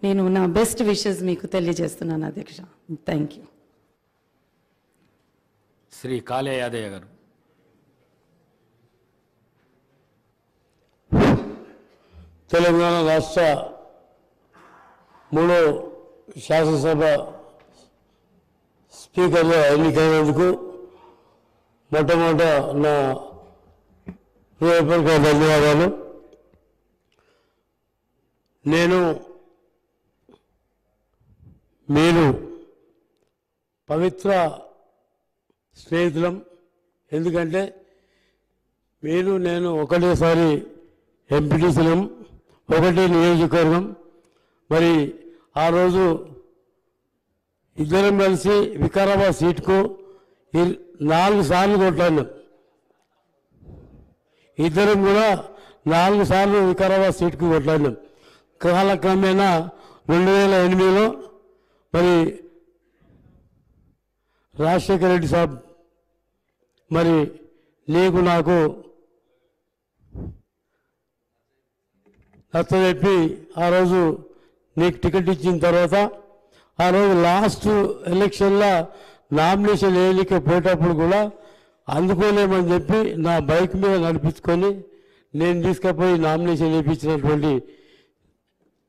నేను నా best wishes మీకు తెలియజేస్తున్నాను అధ్యక్ష. Thank you. శ్రీ కాళే యాదయ్య గారు. తెలంగాణ రాష్ట్ర 3వ శాసనసభ స్పీకర్గా ఎన్నికైనందుకు మొట్టమొదట నా హృదయపూర్వక ధన్యవాదాలు. మీరు పవిత్ర స్నేహితులం. ఎందుకంటే నేను ఒకటేసారి ఎంపీటీసీలం, ఒకటే నియోజకవర్గం. మరి ఆ రోజు ఇద్దరం కలిసి వికారాబాద్ సీటుకు 4 సార్లు కొట్లాడినాం. ఇద్దరం కూడా 4 సార్లు వికారాబాద్ సీటుకు కొట్లాడినాం. కాలక్రమేణా 2008లో మరి రాజశేఖర రెడ్డి సాబ్ మరి నాకు నచ్చజెప్పి ఆ రోజు నీకు టికెట్ ఇచ్చిన తర్వాత ఆ రోజు లాస్ట్ ఎలక్షన్లో నామినేషన్ వేయలేకపోయేటప్పుడు కూడా అందుకోలేమని చెప్పి నా బైక్ మీద నడిపించుకొని నేను తీసుకుపోయి నామినేషన్ వేయించినటువంటి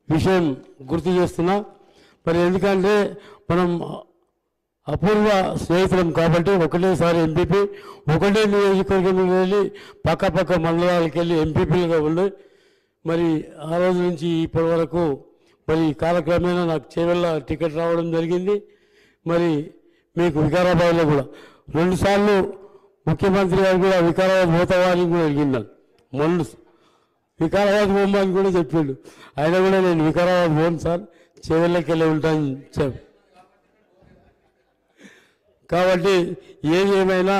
విషయం గుర్తు చేస్తున్నా. మరి ఎందుకంటే మనం అపూర్వ స్నేహితులం కాబట్టి ఒకటేసారి ఎంపీపీ, ఒకటే నియోజకవర్గం వెళ్ళి పక్క మండలాలకు వెళ్ళి ఎంపీపీలుగా ఉండి మరి ఆ రోజు నుంచి ఇప్పటి వరకు మరి కాలక్రమేణా నాకు చేవెళ్ళ టికెట్ రావడం జరిగింది. మరి మీకు వికారాబాద్లో కూడా 2 సార్లు ముఖ్యమంత్రి గారు కూడా వికారాబాద్ పోతావాని కూడా అడిగినాను. మొన్న వికారాబాద్ పోమని కూడా చెప్పిండు. ఆయన కూడా నేను వికారాబాద్ పోను సార్, చేవెళ్ళకి వెళ్ళి ఉంటాను చెప్పు. కాబట్టి ఏది ఏమైనా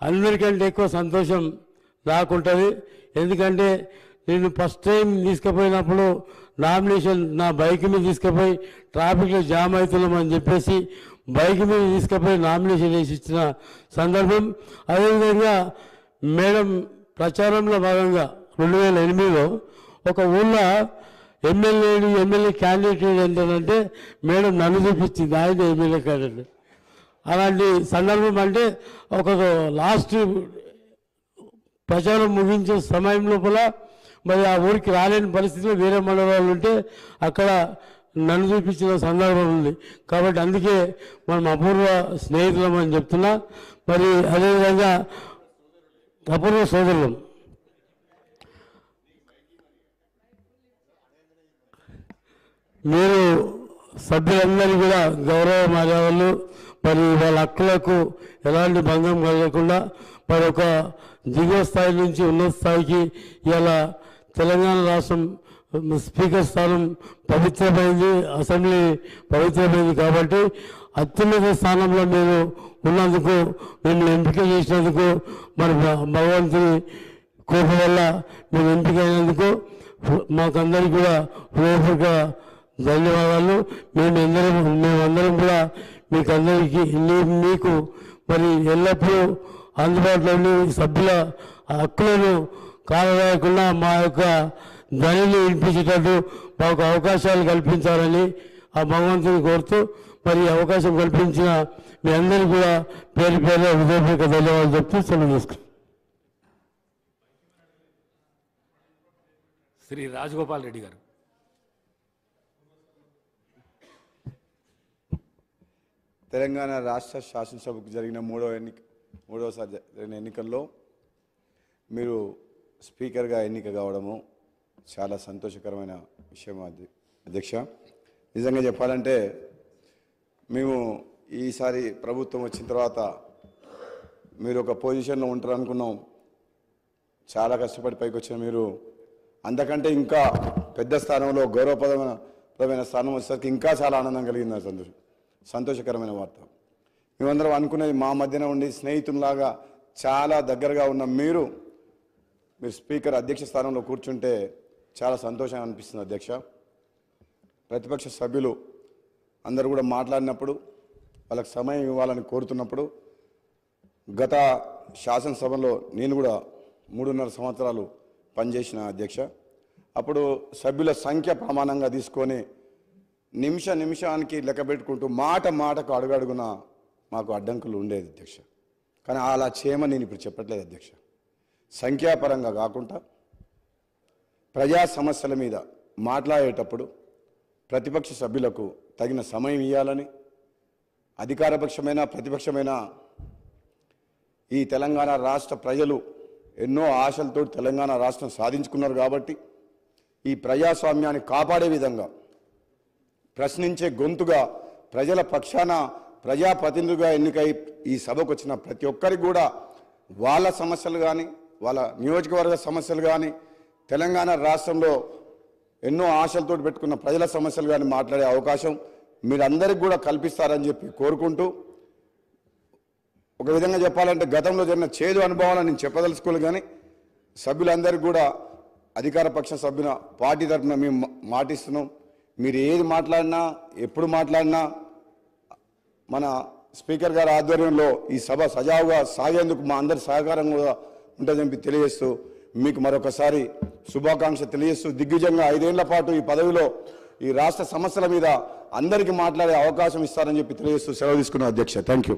అందరికంటే ఎక్కువ సంతోషం నాకుంటుంది. ఎందుకంటే నేను ఫస్ట్ టైం తీసుకుపోయినప్పుడు నామినేషన్ నా బైక్ మీద తీసుకుపోయి ట్రాఫిక్లో జామ్ అవుతున్నామని చెప్పేసి బైక్ మీద తీసుకుపోయి నామినేషన్ వేసి ఇచ్చిన సందర్భం. అదేవిధంగా మేడం ప్రచారంలో భాగంగా 2008లో ఒక ఊళ్ళో ఎమ్మెల్యే క్యాండిడేట్ ఏంటంటే మేడం నన్ను చూపించింది, ఆయన ఎమ్మెల్యే క్యాండిడేట్. అలాంటి సందర్భం అంటే ఒక లాస్ట్ ప్రచారం ముగించే సమయం లోపల మరి ఆ ఊరికి రాలేని పరిస్థితిలో వేరే మండలాలు ఉంటే అక్కడ నన్ను చూపించిన సందర్భం ఉంది. కాబట్టి అందుకే మనం అపూర్వ స్నేహితులం అని చెప్తున్నా. మరి అదేవిధంగా అపూర్వ సోదరులం. మీరు సభ్యులందరూ కూడా గౌరవ మర్యాదలు, మరి వాళ్ళ హక్కులకు ఎలాంటి భంగం కలగకుండా మరి ఒక దిగువ స్థాయి నుంచి ఉన్నత స్థాయికి ఇలా తెలంగాణ రాష్ట్రం స్పీకర్ స్థానం పవిత్రమైంది, అసెంబ్లీ పవిత్రమైంది. కాబట్టి అత్యున్నత స్థానంలో మీరు ఉన్నందుకు, మిమ్మల్ని ఎంపిక చేసినందుకు, మరి భగవంతుని కృప వల్ల మేము ఎంపికైనందుకు మాకందరికీ కూడా హృదయపూర్వక ధన్యవాదాలు. మేమందరం కూడా మీకందరికీ మీకు మరి ఎల్లప్పుడూ అందుబాటులో ఉండి సభ్యుల హక్కులను కాలరాయకుండా మా యొక్క ధ్వనిని వినిపించేటట్టు మాకు అవకాశాలు కల్పించాలని ఆ భగవంతుని కోరుతూ మరి అవకాశం కల్పించిన మీ అందరికీ కూడా పేరు హృదయపూర్వక ధన్యవాదాలు చెప్తూ సెలవు తీసుకుంటాం. శ్రీ రాజగోపాల్ రెడ్డి గారు. తెలంగాణ రాష్ట్ర శాసనసభకు జరిగిన మూడవసారి జరిగిన ఎన్నికల్లో మీరు స్పీకర్గా ఎన్నిక కావడము చాలా సంతోషకరమైన విషయం అధ్యక్ష. నిజంగా చెప్పాలంటే మేము ఈసారి ప్రభుత్వం వచ్చిన తర్వాత మీరు ఒక పొజిషన్లో ఉంటారు అనుకున్నాం. చాలా కష్టపడి పైకి వచ్చిన మీరు అంతకంటే ఇంకా పెద్ద స్థానంలో గౌరవప్రదమైన స్థానం వచ్చేసరికి ఇంకా చాలా ఆనందం కలిగింది. సంతోషకరమైన వార్త. మేమందరం అనుకునేది మా మధ్యన ఉండి స్నేహితుల్లాగా చాలా దగ్గరగా ఉన్న మీరు స్పీకర్ అధ్యక్ష స్థానంలో కూర్చుంటే చాలా సంతోషంగా అనిపిస్తుంది అధ్యక్ష. ప్రతిపక్ష సభ్యులు అందరూ కూడా మాట్లాడినప్పుడు వాళ్ళకి సమయం ఇవ్వాలని కోరుతున్నప్పుడు గత శాసనసభలో నేను కూడా 3.5 సంవత్సరాలు పనిచేసిన అధ్యక్ష. అప్పుడు సభ్యుల సంఖ్య ప్రమాణంగా తీసుకొని నిమిషానికి లెక్క పెట్టుకుంటూ మాటకు అడుగడుగున మాకు అడ్డంకులు ఉండేది అధ్యక్ష. కానీ అలా చేయమని నేను ఇప్పుడు చెప్పట్లేదు అధ్యక్ష. సంఖ్యాపరంగా కాకుండా ప్రజా సమస్యల మీద మాట్లాడేటప్పుడు ప్రతిపక్ష సభ్యులకు తగిన సమయం ఇవ్వాలని, అధికారపక్షమైన ప్రతిపక్షమైన ఈ తెలంగాణ రాష్ట్ర ప్రజలు ఎన్నో ఆశలతో తెలంగాణ రాష్ట్రం సాధించుకున్నారు కాబట్టి ఈ ప్రజాస్వామ్యాన్ని కాపాడే విధంగా ప్రశ్నించే గొంతుగా ప్రజల పక్షాన ప్రజాప్రతినిధులుగా ఎన్నికై ఈ సభకు వచ్చిన ప్రతి ఒక్కరికి కూడా వాళ్ళ సమస్యలు కానీ వాళ్ళ నియోజకవర్గ సమస్యలు కానీ తెలంగాణ రాష్ట్రంలో ఎన్నో ఆశలతో పెట్టుకున్న ప్రజల సమస్యలు కానీ మాట్లాడే అవకాశం మీరందరికీ కూడా కల్పిస్తారని చెప్పి కోరుకుంటూ, ఒక విధంగా చెప్పాలంటే గతంలో జరిగిన చేదు అనుభవాలను నేను చెప్పదలుచుకోలేదు. కానీ సభ్యులందరికీ కూడా అధికార పక్ష సభ్యుల పార్టీ తరఫున మేము మాటిస్తున్నాం, మీరు ఏది మాట్లాడినా ఎప్పుడు మాట్లాడినా మన స్పీకర్ గారి ఆధ్వర్యంలో ఈ సభ సజావుగా సాగేందుకు మా అందరి సహకారం కూడా ఉంటుందని తెలియజేస్తూ మీకు మరొకసారి శుభాకాంక్ష తెలియజేస్తూ, దిగ్విజయంగా 5 ఏళ్ల పాటు ఈ పదవిలో ఈ రాష్ట్ర సమస్యల మీద అందరికీ మాట్లాడే అవకాశం ఇస్తారని చెప్పి తెలియజేస్తూ సెలవు తీసుకున్న అధ్యక్ష. Thank you.